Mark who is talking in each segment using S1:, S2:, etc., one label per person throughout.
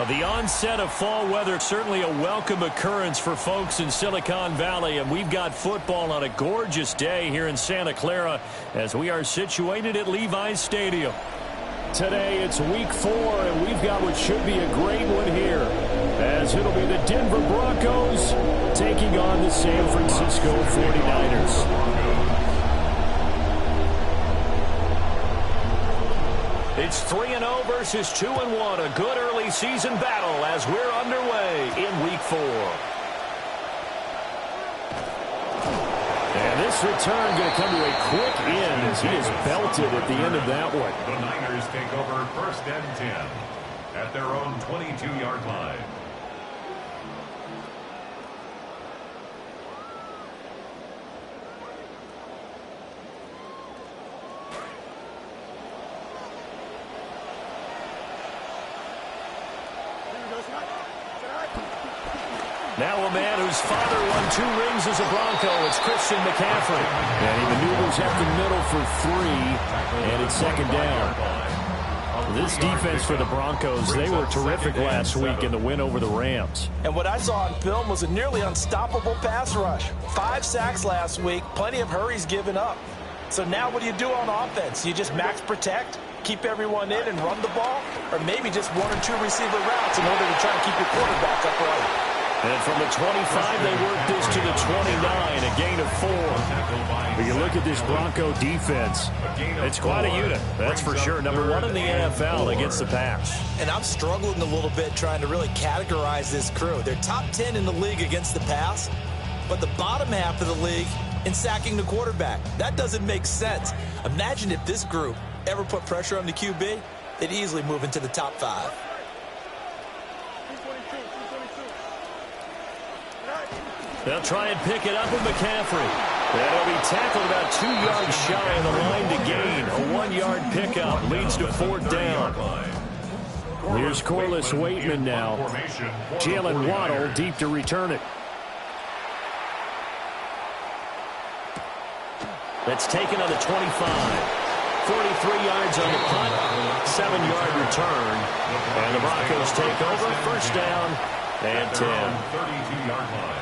S1: Well, the onset of fall weather, certainly a welcome occurrence for folks in Silicon Valley, and we've got football on a gorgeous day here in Santa Clara as we are situated at Levi's Stadium. Today it's week 4, and we've got what should be a great one here, as it'll be the Denver Broncos taking on the San Francisco 49ers. It's 3-0 versus 2-1, a good early season battle as we're underway in week 4. And this return going to come to a quick end as he is belted at the end of that one.
S2: The Niners take over 1st and 10 at their own 22-yard line.
S1: Now a man whose father won 2 rings as a Bronco. It's Christian McCaffrey. And he maneuvers at the middle for 3, and it's 2nd down. This defense for the Broncos, they were terrific last week in the win over the Rams.
S3: And what I saw on film was a nearly unstoppable pass rush. 5 sacks last week, plenty of hurries given up. So now what do you do on offense? You just max protect, keep everyone in and run the ball, or maybe just 1 or 2 receiver routes in order to try to keep your quarterback upright.
S1: And from the 25, they work this to the 29, a gain of 4. But you look at this Bronco defense, it's quite a unit, that's for sure. Number 1 in the NFL against the pass.
S3: And I'm struggling a little bit trying to really categorize this crew. They're top 10 in the league against the pass, but the bottom half of the league in sacking the quarterback. That doesn't make sense. Imagine if this group ever put pressure on the QB, they'd easily move into the top 5.
S1: They'll try and pick it up with McCaffrey. That'll be tackled about 2 yards shy of the line to gain. A 1-yard pickup leads to 4th down. Here's Corliss Waitman now. Jalen Waddle deep to return it. That's taken on the 25. 43 yards on the punt. 7-yard return. And the Broncos take over. 1st down and 10.
S2: 32-yard line.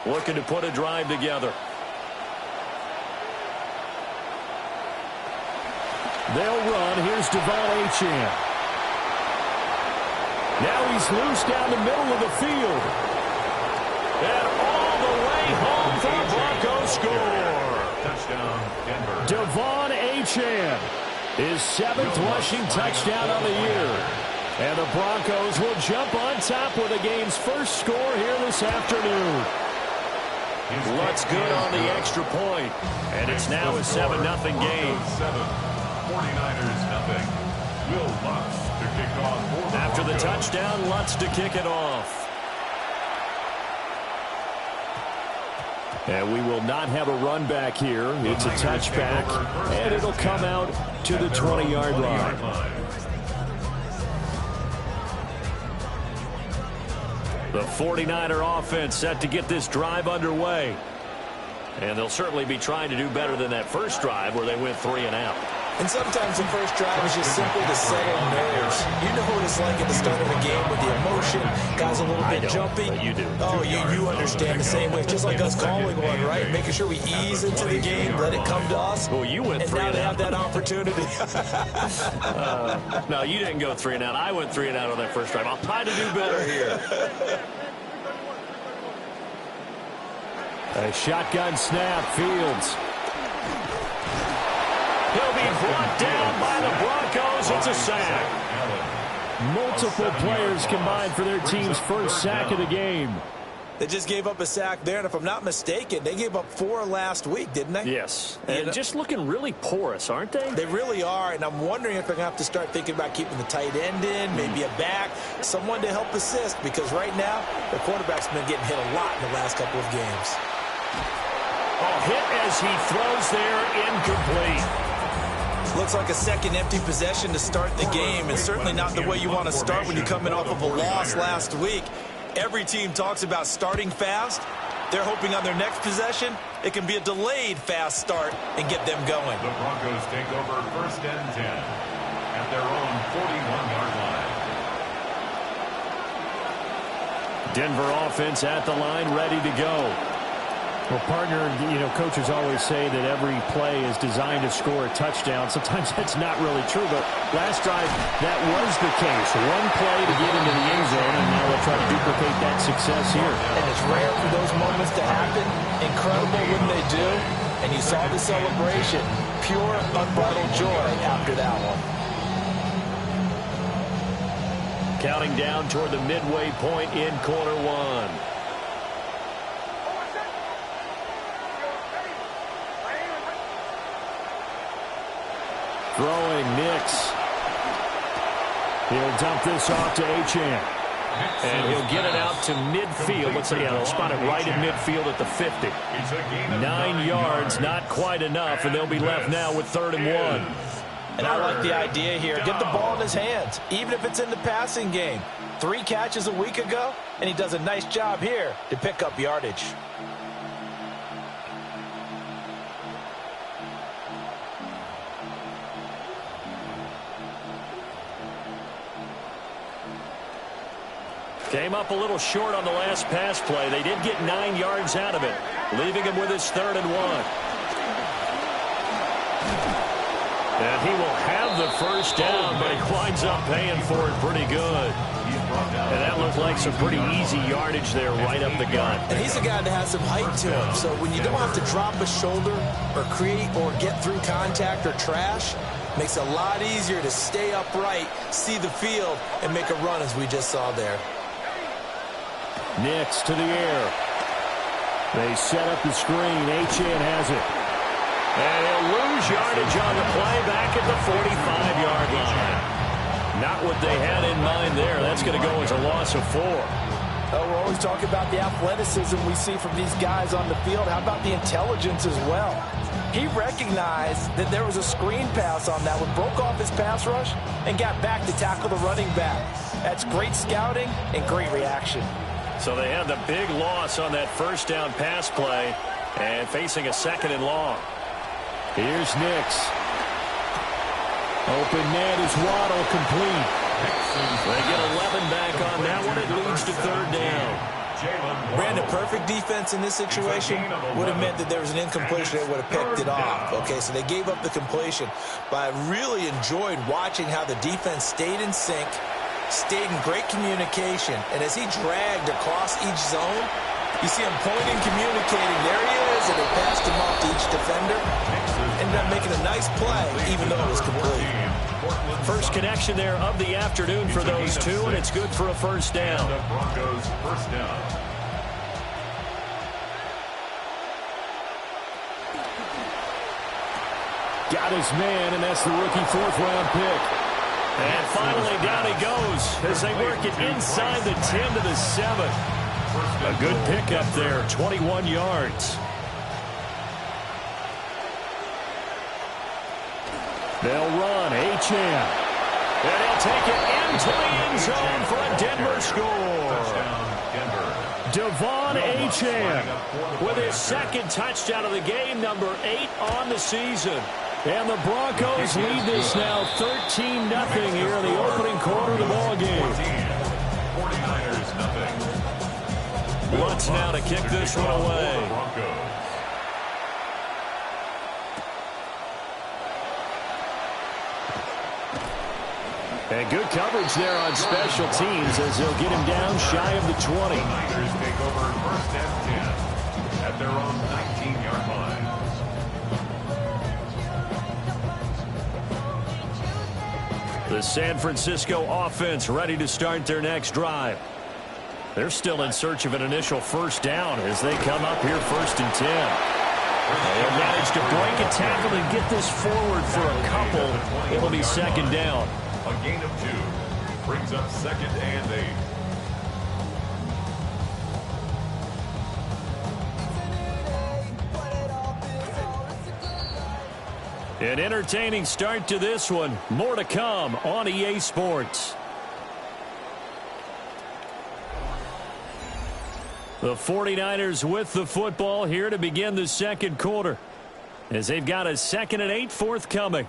S1: Looking to put a drive together. They'll run. Here's Devon Achane. Now he's loose down the middle of the field. And all the way home for the Broncos score.
S2: Touchdown, Denver.
S1: Devon Achane, his 7th rushing touchdown on the year. And the Broncos will jump on top with the game's first score here this afternoon. Lutz good on the extra point, and it's now a 7-0 game.
S2: 49ers nothing. Will Lutz to kick off.
S1: After the touchdown, Lutz to kick it off. And we will not have a run back here. It's a touchback, and it'll come out to the 20-yard line. The 49er offense set to get this drive underway. And they'll certainly be trying to do better than that first drive where they went 3 and out.
S3: And sometimes the first drive is just simply to settle nerves. You know what it's like at the start of a game with the emotion. Guys a little bit jumpy.
S1: You do.
S3: Oh, you understand the same way. It's just like us calling one, right? Making sure we ease into the game, let it come to us.
S1: Well, you went 3 and out.
S3: And now they have that opportunity.
S1: No, you didn't go 3 and out. I went 3 and out on that first drive. I'll try to do better here. A shotgun snap, Fields. He'll be brought down by the Broncos. It's a sack. Multiple players combined for their team's first sack of the game.
S3: They just gave up a sack there, and if I'm not mistaken, they gave up 4 last week, didn't they?
S1: Yes, and just looking really porous, aren't they?
S3: They really are, and I'm wondering if they're going to have to start thinking about keeping the tight end in, maybe a back, someone to help assist, because right now, the quarterback's been getting hit a lot in the last couple of games.
S1: Oh, hit as he throws there, incomplete.
S3: Looks like a second empty possession to start the game, and certainly not the way you want to start when you're coming off of a loss last week. Every team talks about starting fast, They're hoping on their next possession, it can be a delayed fast start and get them going.
S2: The Broncos take over 1st and 10 at their own 41-yard line.
S1: Denver offense at the line, ready to go.
S4: Well, partner, coaches always say that every play is designed to score a touchdown. Sometimes that's not really true, but last drive, that was the case. One play to get into the end zone, and now they'll try to duplicate that success here.
S3: And it's rare for those moments to happen. Incredible when they do. And you saw the celebration. Pure, unbridled joy after that one.
S1: Counting down toward the midway point in quarter one. Throwing Nix. He'll dump this off to Achane. And he'll get it out to midfield. Let's say they'll spot it right in midfield at the 50. 9 yards, not quite enough, and they'll be left now with 3rd and 1.
S3: And I like the idea here. Get the ball in his hands, even if it's in the passing game. 3 catches a week ago, and he does a nice job here to pick up yardage.
S1: Came up a little short on the last pass play. They did get 9 yards out of it, leaving him with his 3rd and 1. And he will have the first down, but he winds up paying for it pretty good. And that looked like some pretty easy yardage there right up the gut.
S3: And he's a guy that has some height to him, so when you don't have to drop a shoulder or create or get through contact or trash, makes it a lot easier to stay upright, see the field, and make a run as we just saw there.
S1: Nix to the air. They set up the screen. Achane has it. And he'll lose yardage on the play back at the 45-yard line. Not what they had in mind there. That's going to go as a loss of 4.
S3: Oh, we're always talking about the athleticism we see from these guys on the field. How about the intelligence as well? He recognized that there was a screen pass on that one, broke off his pass rush, and got back to tackle the running back. That's great scouting and great reaction.
S1: So they had the big loss on that first down pass play and facing a 2nd and long. Here's Nix. Open net is Waddle, complete. They get 11 back on that one. It leads to 3rd down.
S3: Brandon, perfect defense in this situation would have meant that there was an incompletion. They would have picked it off. Okay, so they gave up the completion. But I really enjoyed watching how the defense stayed in sync, stayed in great communication, and as he dragged across each zone, you see him pointing, communicating. There he is, and they passed him off to each defender. Ended up making a nice play, even though it was complete.
S1: First connection there of the afternoon for those two, and it's good for a first down.
S2: The Broncos first down.
S1: Got his man, and that's the rookie 4th-round pick. And finally down he goes as they work it inside the 10 to the 7. A good pickup there, 21 yards. They'll run, Achane. And he'll take it into the end zone for a Denver score. Devon Achane with his 2nd touchdown of the game, number 8 on the season. And the Broncos lead this now 13-0 here in the opening quarter of the ball game.
S2: 49ers nothing.
S1: Lutz now to kick this one away. And good coverage there on special teams as they'll get him down shy of the 20.
S2: The Niners take over 1st and 10 at their own 19-yard line.
S1: The San Francisco offense ready to start their next drive. They're still in search of an initial first down as they come up here 1st and 10. They'll manage to break a tackle and get this forward for a couple. It'll be 2nd down.
S2: A gain of 2 brings up 2nd and 8.
S1: An entertaining start to this one. More to come on EA Sports. The 49ers with the football here to begin the second quarter, as they've got a 2nd and 8 forthcoming.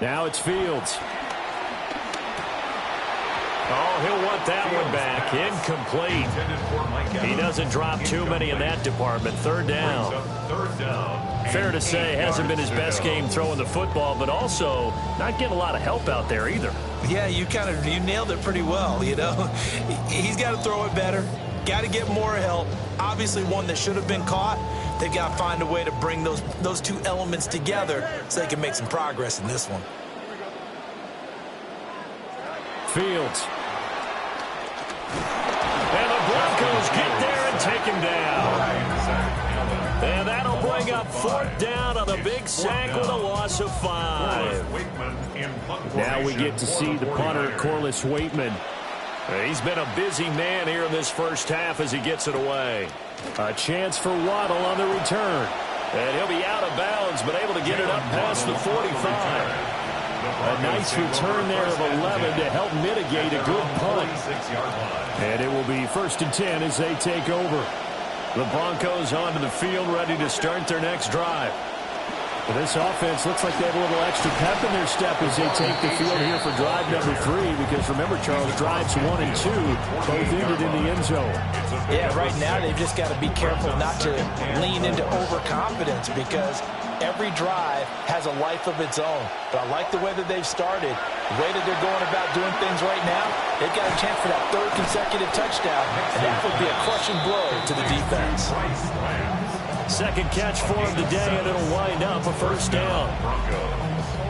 S1: Now it's Fields. Oh, he'll want that one back. Incomplete. He doesn't drop too many in that department. Third down. Fair to say, hasn't been his best game throwing the football, but also not getting a lot of help out there either.
S3: Yeah, you nailed it pretty well, you know. He's got to throw it better. Got to get more help. Obviously one that should have been caught. They've got to find a way to bring those two elements together so they can make some progress in this one.
S1: Fields. And the Broncos get there and take him down. And that'll bring up 4th down on a big sack with a loss of 5. Now we get to see the punter, Corliss Waitman. He's been a busy man here in this first half as he gets it away. A chance for Waddle on the return. And he'll be out of bounds, but able to get it up past the 45. A nice return there of 11 to help mitigate a good punt. And it will be 1st and 10 as they take over. The Broncos onto the field, ready to start their next drive. Well, this offense looks like they have a little extra pep in their step as they take the field here for drive number 3. Because remember, Charles, drives 1 and 2 both ended in the end zone.
S3: Yeah, right now they've just got to be careful not to lean into overconfidence because every drive has a life of its own. But I like the way that they've started. The way that they're going about doing things right now, they've got a chance for that 3rd consecutive touchdown, and that would be a crushing blow to the defense.
S1: Second catch for him today, and it'll wind up a 1st down.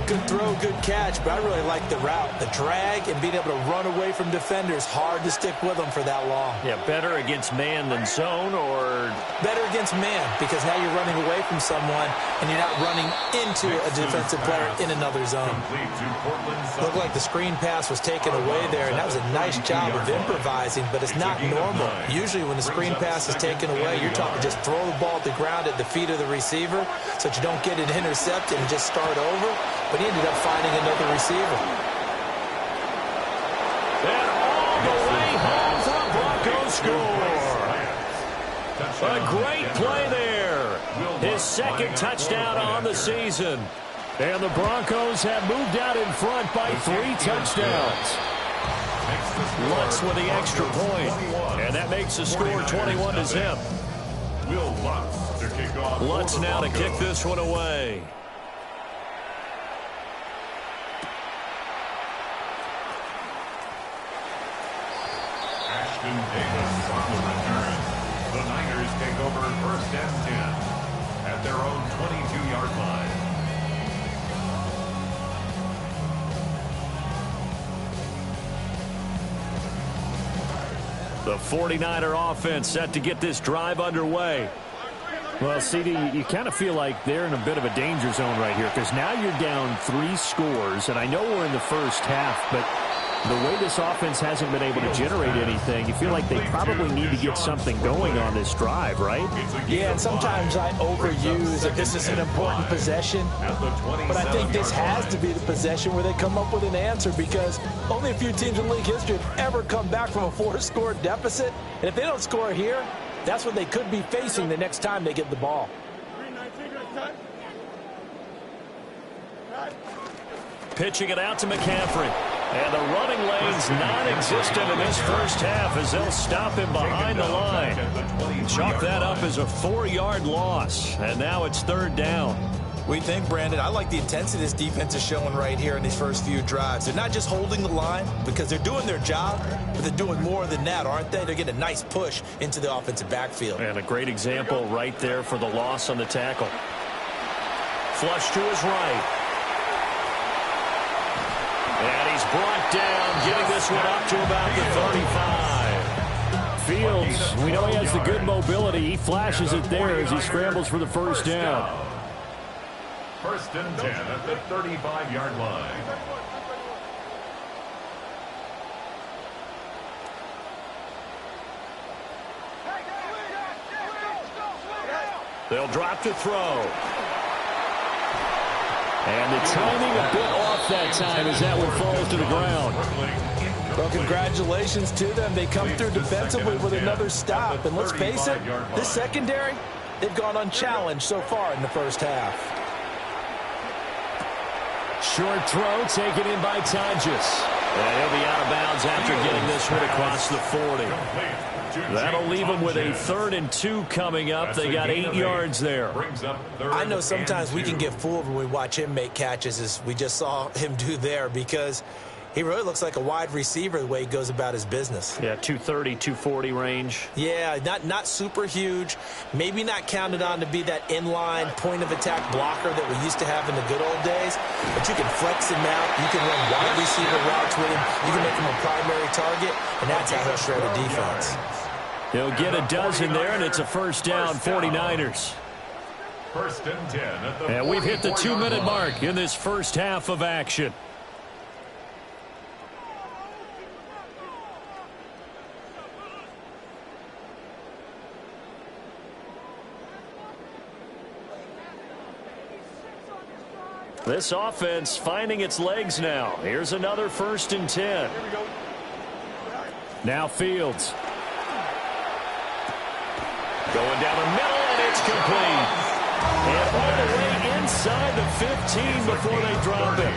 S3: Good throw, good catch, but I really like the route. The drag and being able to run away from defenders, hard to stick with them for that long.
S1: Yeah, better against man than zone, or?
S3: Better against man, because now you're running away from someone and you're not running into a defensive player in another zone. Looked like the screen pass was taken away there, and that was a nice job of improvising, but it's not normal. Usually when the screen pass is taken away, you're talking just throw the ball at the ground at the feet of the receiver so that you don't get it intercepted and just start over. But he ended up finding another receiver.
S1: And all the way home, the Broncos score. A great play there. His 2nd touchdown on the season. And the Broncos have moved out in front by 3 touchdowns. Lutz with the extra point. And that makes the score 21-0. Lutz now to kick this one away.
S2: Davis on the return. The Niners take over 1st and 10 at their own 22-yard line.
S1: The 49er offense set to get this drive underway.
S4: Well, CD, you kind of feel like they're in a bit of a danger zone right here because now you're down 3 scores, and I know we're in the first half, but the way this offense hasn't been able to generate anything, you feel like they probably need to get something going on this drive, right?
S3: Yeah, and sometimes I overuse that this is an important possession, but I think this has to be the possession where they come up with an answer because only a few teams in league history have ever come back from a 4-score deficit, and if they don't score here, that's what they could be facing the next time they get the ball.
S1: Pitching it out to McCaffrey. And the running lane's non-existent in this first half as they'll stop him behind the line. Chalk that up as a 4-yard loss. And now it's 3rd down.
S3: What do you think, Brandon? I like the intensity this defense is showing right here in these first few drives. They're not just holding the line because they're doing their job, but they're doing more than that, aren't they? They're getting a nice push into the offensive backfield.
S1: And a great example right there for the loss on the tackle. Flush to his right. And he's brought down, getting this one up to about the 35.
S4: Fields, we know he has the good mobility. He flashes it there as he scrambles for the 1st down.
S2: 1st and 10 at the 35-yard line.
S1: They'll drop to throw. And the timing a bit off that time as that one falls to the ground.
S3: Well, congratulations to them. They come through defensively with another stop. And let's face it, this secondary, they've gone unchallenged so far in the first half.
S1: Short throw taken in by Tonjes. And he'll be out of bounds after getting this one across the 40. That'll leave them with a 3rd and 2 coming up. They got 8 yards there.
S3: I know sometimes we can get fooled when we watch him make catches, as we just saw him do there, because he really looks like a wide receiver the way he goes about his business.
S1: Yeah, 230, 240 range.
S3: Yeah, not super huge. Maybe not counted on to be that inline point-of-attack blocker that we used to have in the good old days. But you can flex him out. You can run wide receiver routes with him. You can make him a primary target, and that's how he'll shred a defense.
S1: He'll get a dozen there, and it's a first down, 49ers.
S2: First and 10 at the
S1: and we've hit the 2-minute mark in this first half of action. This offense finding its legs now. Here's another first and 10. Now Fields. Going down the middle, and it's complete. And all the way inside the 15 before they drop it.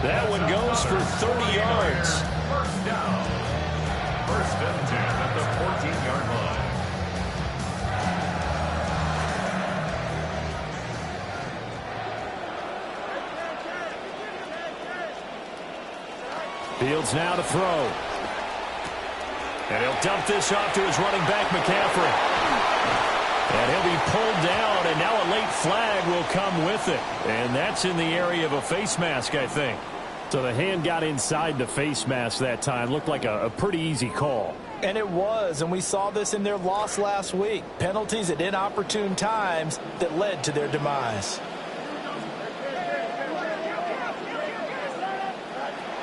S1: That one goes for 30 yards.
S2: First down. First and 10 at the 14-yard line.
S1: Fields now to throw. And he'll dump this off to his running back, McCaffrey. And he'll be pulled down, and now a late flag will come with it. And that's in the area of a face mask, I think.
S4: So the hand got inside the face mask that time. Looked like a pretty easy call.
S3: And it was, and we saw this in their loss last week. Penalties at inopportune times that led to their demise.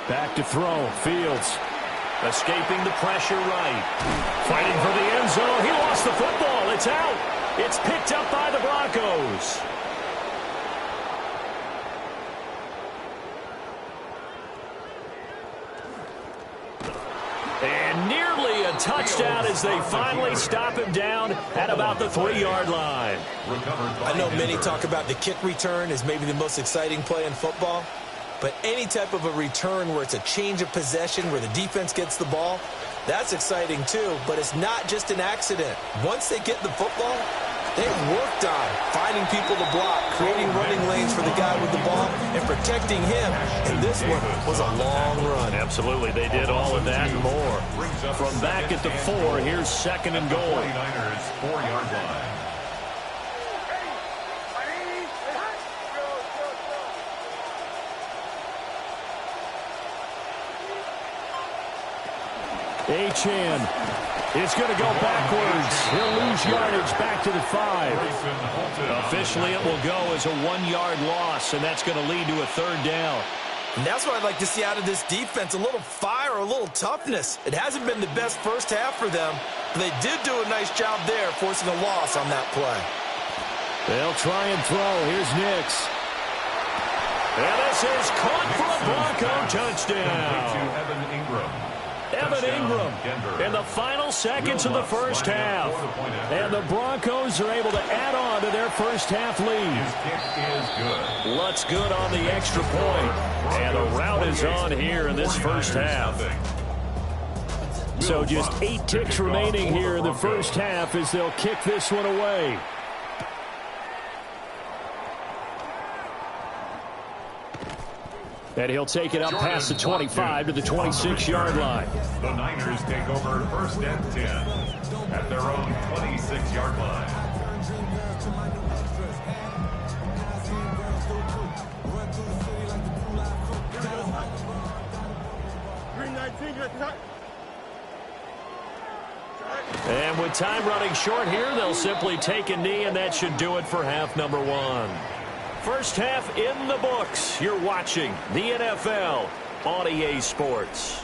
S1: Back to throw. Fields escaping the pressure right. Fighting for the end zone. He lost the football. It's out. It's picked up by the Broncos. And nearly a touchdown as they finally stop him down at about the 3-yard line.
S3: I know many talk about the kick return as maybe the most exciting play in football. But any type of a return where it's a change of possession, where the defense gets the ball, that's exciting too. But it's not just an accident. Once they get the football, they've worked on finding people to block, creating running lanes for the guy with the ball, and protecting him. And this one was a long run.
S1: Absolutely, they did all of that and more. From back at the 4, here's 2nd and goal.
S2: 49ers 4-yard line.
S1: Achane is going to go backwards. He'll lose yardage back to the 5. Officially, it will go as a 1-yard loss, and that's going to lead to a 3rd down.
S3: And that's what I'd like to see out of this defense, a little fire, a little toughness. It hasn't been the best first half for them, but they did do a nice job there, forcing a loss on that play.
S1: They'll try and throw. Here's Nix. And this is caught for a Bronco touchdown. Evan Ingram in the final seconds of the first half. And the Broncos are able to add on to their first half lead. Looks good on the extra point. And a rout is on here in this first half. So just 8 ticks remaining here in the first half as they'll kick this one away. And he'll take it up past the 25 to the 26-yard line.
S2: The Niners take over first and 10 at their own 26-yard line.
S1: And with time running short here, they'll simply take a knee, and that should do it for half number 1. First half in the books. You're watching the NFL on EA Sports.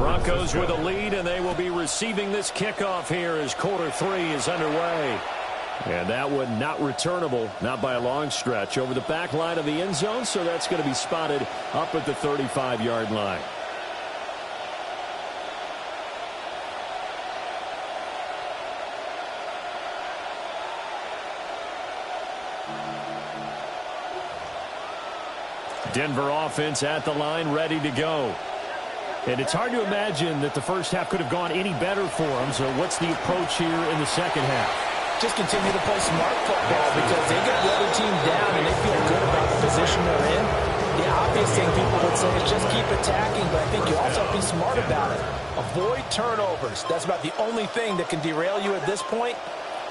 S1: Broncos with a lead, and they will be receiving this kickoff here as quarter 3 is underway. And that one not returnable, not by a long stretch, over the back line of the end zone, so that's going to be spotted up at the 35-yard line. Denver offense at the line, ready to go. And it's hard to imagine that the first half could have gone any better for them, so what's the approach here in the second half?
S3: Just continue to play smart football because they get the other team down and they feel good about the position they're in. The obvious thing people would say is just keep attacking, but I think you also have to be smart about it. Avoid turnovers. That's about the only thing that can derail you at this point.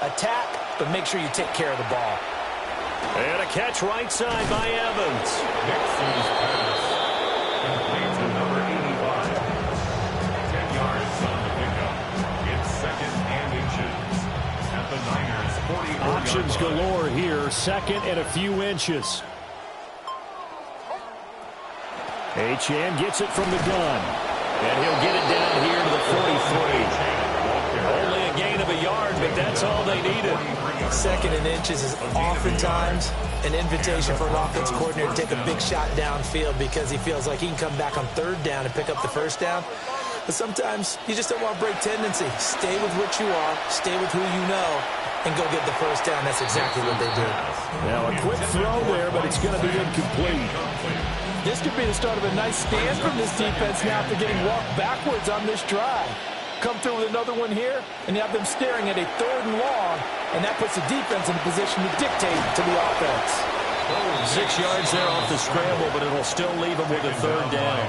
S3: Attack, but make sure you take care of the ball.
S1: And a catch right side by Evans.
S2: Nixon's pass. Complete to number 85. 10 yards on the pickup. It's second and inches. At the Niners' 44-yard
S1: Options galore here. Second and a few inches. Achane gets it from the gun. And he'll get it down here to the 43. Only a gain of a yard, but that's all they needed.
S3: Second and inches is oftentimes an invitation for an offense coordinator to take a big shot downfield because he feels like he can come back on third down and pick up the first down. But sometimes you just don't want to break tendency. Stay with what you are, stay with who you know, and go get the first down. That's exactly what they did.
S1: Now a quick throw there, but it's going to be incomplete.
S3: This could be the start of a nice stand from this defense now after getting walked backwards on this drive. Come through with another one here, and you have them staring at a 3rd and long, and that puts the defense in a position to dictate to the offense.
S1: 6 yards there off the scramble, but it'll still leave them with a 3rd down.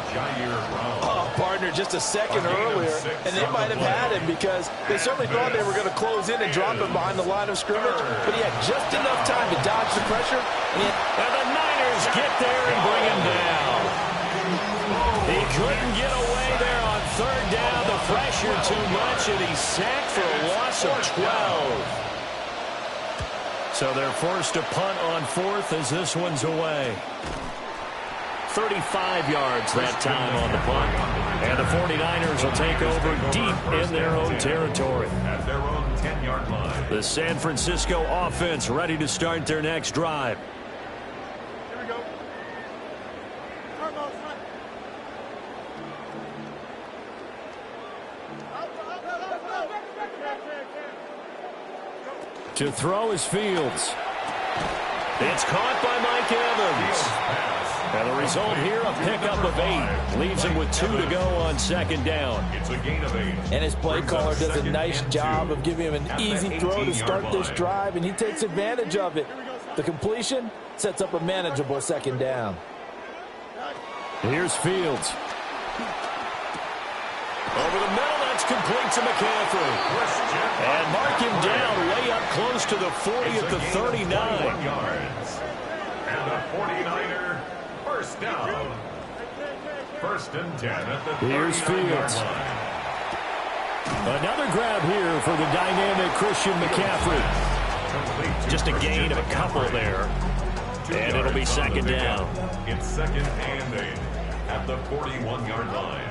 S3: Oh, partner, just a second earlier, and they might have had him because they certainly thought they were going to close in and drop him behind the line of scrimmage, but he had just enough time to dodge the pressure. And
S1: the Niners get there and bring him down. He couldn't get away there on 3rd down. The pressure too much, and he's sacked for a loss of 12. So they're forced to punt on 4th as this one's away. 35 yards that time on the punt. And the 49ers will take over deep in their own territory.
S2: At their own 10-yard line.
S1: The San Francisco offense ready to start their next drive.
S5: Here we go.
S1: To throw is Fields. It's caught by Mike Evans. And the result here, a pickup of 8. Leaves him with 2 to go on 2nd down.
S2: It's a gain of 8.
S3: And his play caller does a nice job of giving him an easy throw to start this drive, and he takes advantage of it. The completion sets up a manageable 2nd down.
S1: Here's Fields. Over the middle, that's complete to McCaffrey. And mark him down way up close to the 40 at the 39.
S2: Yards. And a 49er first down. 1st and 10 at the 39-yard
S1: Here's Fields.
S2: line.
S1: Another grab here for the dynamic Christian McCaffrey. Just a gain of a couple there. And it'll be 2nd down.
S2: It's 2nd and 8 at the 41-yard line.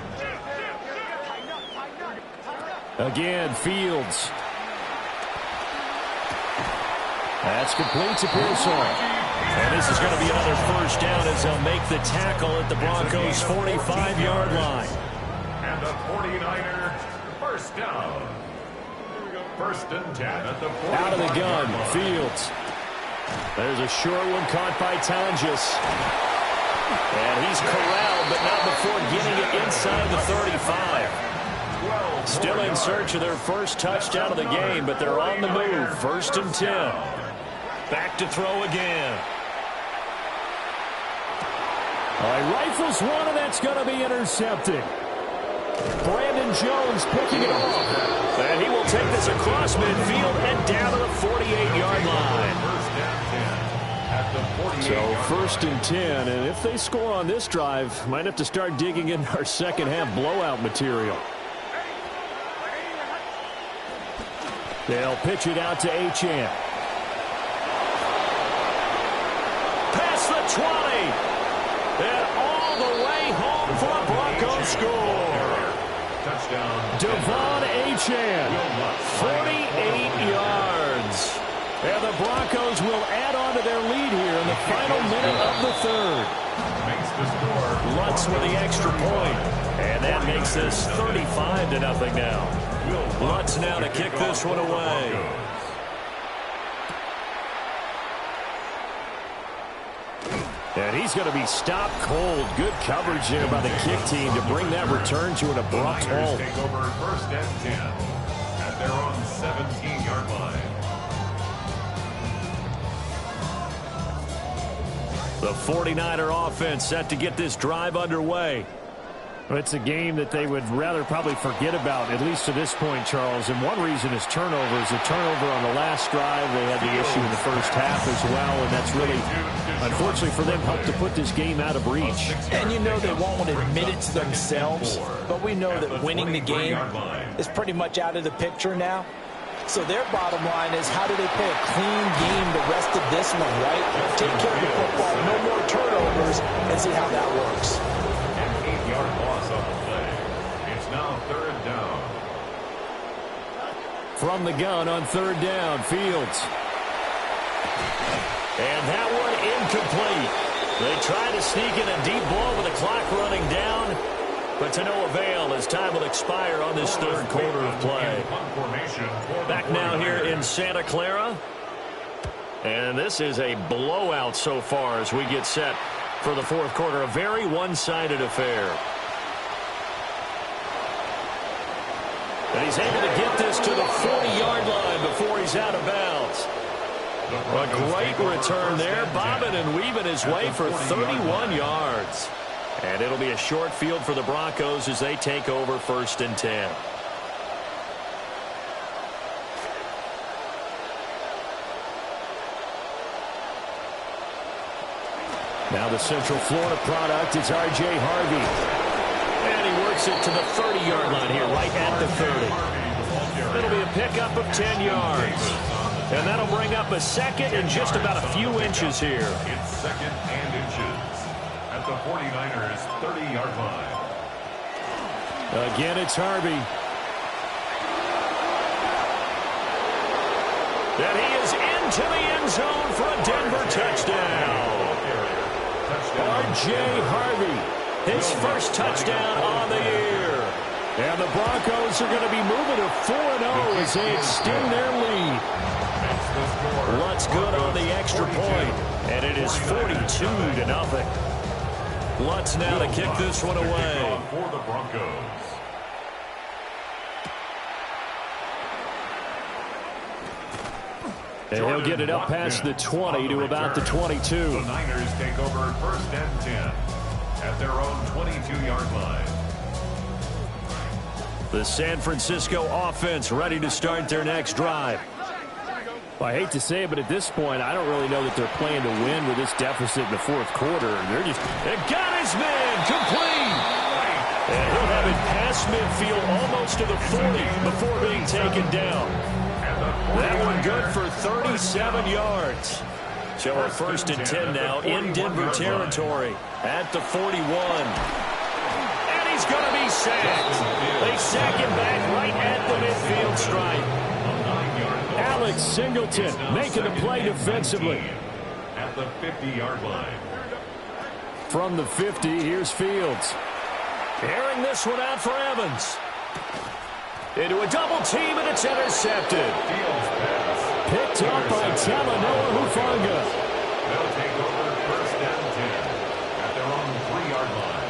S1: Again, Fields. That's complete to Pearson. And this is going to be another first down as they'll make the tackle at the Broncos' 45-yard line.
S2: And the 49er first down. 1st and 10 at the 41.
S1: Out of the gun, Fields. There's a short one caught by Tonjes. And he's corralled, but not before getting it inside the 35. Still in search of their first touchdown of the game, but they're on the move. 1st and 10. Back to throw again. Rifles one, and that's going to be intercepted. Brandon Jones picking it off. And he will take this across midfield and down to the 48-yard line. So 1st and 10, and if they score on this drive, might have to start digging in our second half blowout material. They'll pitch it out to Achane. Past the 20. And all the way home for a Broncos score.
S2: Touchdown.
S1: Devon Achane, 48 yards. And the Broncos will add on to their lead here in the final minute of the third.
S2: Makes the score.
S1: Lutz with the extra point. And that makes this 35-0 now. Lutz now to kick this one away. And he's going to be stopped cold. Good coverage there by the kick team to bring that return to an abrupt halt.
S2: Take over first and 10 at their own 17-yard line.
S1: The 49er offense set to get this drive underway.
S4: It's a game that they would rather probably forget about, at least to this point, Charles. And one reason is turnovers. A turnover on the last drive. They had the issue in the first half as well, and that's really, unfortunately for them, helped to put this game out of reach.
S3: And you know they won't admit it to themselves, but we know that winning the game is pretty much out of the picture now. So their bottom line is, how do they play a clean game the rest of this one, right? Take care of the football, no more turnovers, and see how that works.
S2: An 8-yard loss on the play. It's now third down.
S1: From the gun on third down, Fields. And that one incomplete. They try to sneak in a deep ball with the clock running down, but to no avail as time will expire on this third quarter of play. Back now here in Santa Clara. And this is a blowout so far as we get set for the fourth quarter. A very one-sided affair. And he's able to get this to the 40-yard line before he's out of bounds. A great return there, bobbing and weaving his way for 31 yards. And it'll be a short field for the Broncos as they take over first and 10. Now the Central Florida product is R.J. Harvey. And he works it to the 30-yard line here, right at the 30. It'll be a pickup of 10 yards. And that'll bring up a second and just about a few inches here.
S2: It's second and inches at the 49ers 30-yard line.
S1: Again, it's Harvey. And he is into the end zone for a Denver touchdown. R.J. Harvey, his first touchdown on the year. And the Broncos are going to be moving to 4-0 as they extend their lead. Lutz good on the extra point, and it is 42-0. Lutz now to kick this one away.
S2: For the Broncos.
S1: And he'll get it up past the 20 to about the 22.
S2: The Niners take over first and 10 at their own 22-yard line.
S1: The San Francisco offense ready to start their next drive.
S4: Well, I hate to say it, but at this point, I don't really know that they're playing to win with this deficit in the fourth quarter. They're just...
S1: They got his man complete. And he'll have it past midfield almost to the 40 before being taken down. That one good for 37 yards. So a first and 10 now in Denver territory at the 41. And he's going to be sacked. They sack him back right at the midfield stripe. Alex Singleton making the play defensively.
S2: At the 50-yard line.
S1: From the 50, here's Fields. Airing this one out for Evans. Into a double team, and it's intercepted.
S2: Fields pass.
S1: Picked up by Talanoa Hufanga.
S2: They'll take over first and 10 at their own 3-yard line.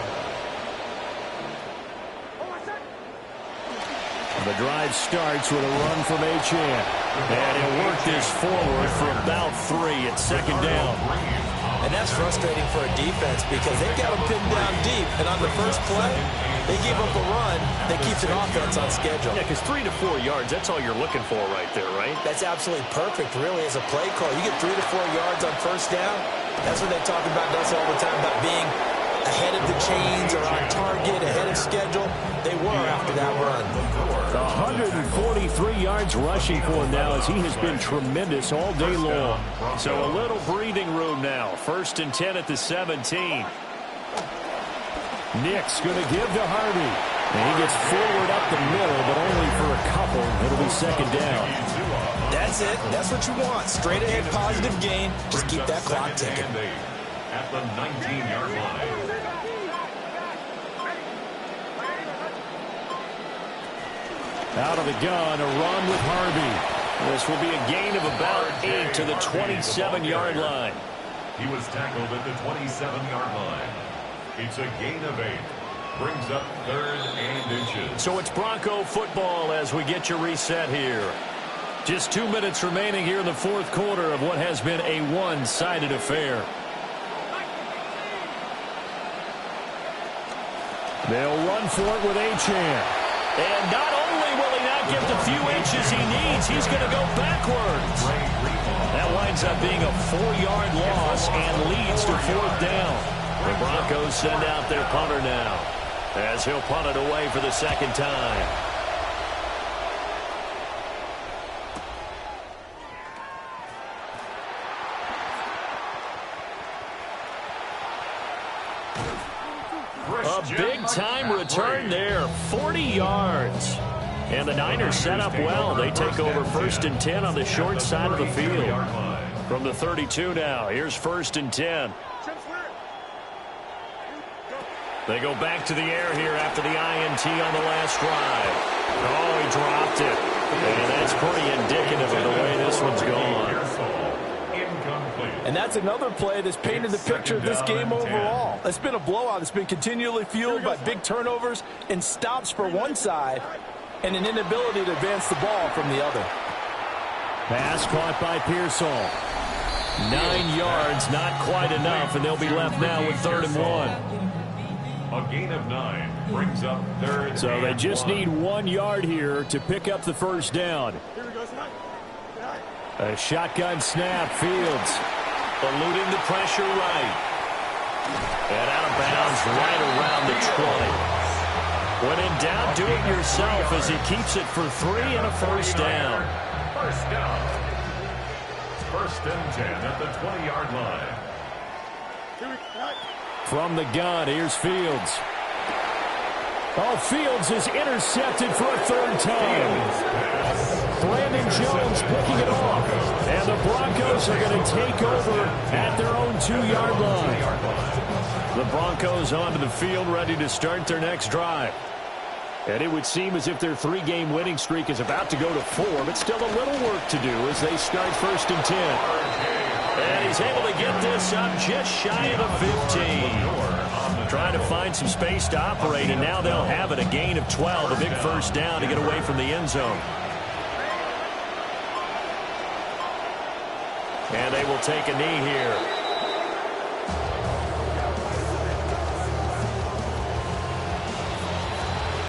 S1: The drive starts with a run from Achane. And he'll work this forward for about 3 at second down.
S3: And that's frustrating for a defense because they've got them pinned down deep. And on the first play, they give up a run that keeps an offense on schedule.
S1: Yeah, because 3 to 4 yards, that's all you're looking for right there, right?
S3: That's absolutely perfect, really, as a play call. You get 3 to 4 yards on first down. That's what they talk about us all the time, about being ahead of the chains or on target, ahead of schedule. They were after that run.
S1: 143 yards rushing for him now as he has been tremendous all day long. So a little breathing room now. First and 10 at the 17.
S4: Nick's going to give to Harvey. And he gets forward up the middle, but only for a couple. It'll be second down.
S3: That's it. That's what you want. Straight ahead positive gain. Just keep that clock ticking.
S2: At the 19-yard line.
S4: Out of the gun, a run with Harvey.
S1: This will be a gain of about 8 to the 27-yard line.
S2: He was tackled at the 27-yard line. It's a gain of 8. Brings up 3rd and inches.
S1: So it's Bronco football as we get your reset here. Just 2 minutes remaining here in the fourth quarter of what has been a one-sided affair.
S4: They'll run for it with Achane.
S1: And not only will he not get the few inches he needs, he's going to go backwards. That winds up being a 4-yard loss and leads to 4th down. The Broncos send out their punter now, as he'll punt it away for the second time. A big-time return there, 40 yards. And the Niners set up well. They take over 1st and 10 on the short side of the field. From the 32 now, here's 1st and 10. They go back to the air here after the INT on the last drive. Oh, he dropped it. And that's pretty indicative of the way this one's gone.
S3: And that's another play that's painted the picture of this game overall. It's been a blowout. It's been continually fueled by big turnovers and stops for one side and an inability to advance the ball from the other.
S4: Pass caught by Pearsall.
S1: 9 yards, not quite enough, and they'll be left now with 3rd and 1.
S2: A gain of 9 brings up 3rd.
S4: So they just need 1 yard here to pick up the first down. A shotgun snap, Fields.
S1: Eluding the pressure right. And out of bounds right around the 20. When in doubt, do it yourself as he keeps it for 3 and a first down.
S2: First down. 1st and 10 at the 20-yard line.
S4: From the gun, here's Fields. Oh, Fields is intercepted for a 3rd time. Brandon Jones picking it off. And the Broncos are going to take over at their own 2-yard line.
S1: The Broncos onto the field, ready to start their next drive.
S4: And it would seem as if their 3-game winning streak is about to go to 4, but still a little work to do as they start 1st and 10.
S1: And he's able to get this up just shy of the 15. Trying to find some space to operate, and now they'll have it. A gain of 12, a big first down to get away from the end zone. And they will take a knee here.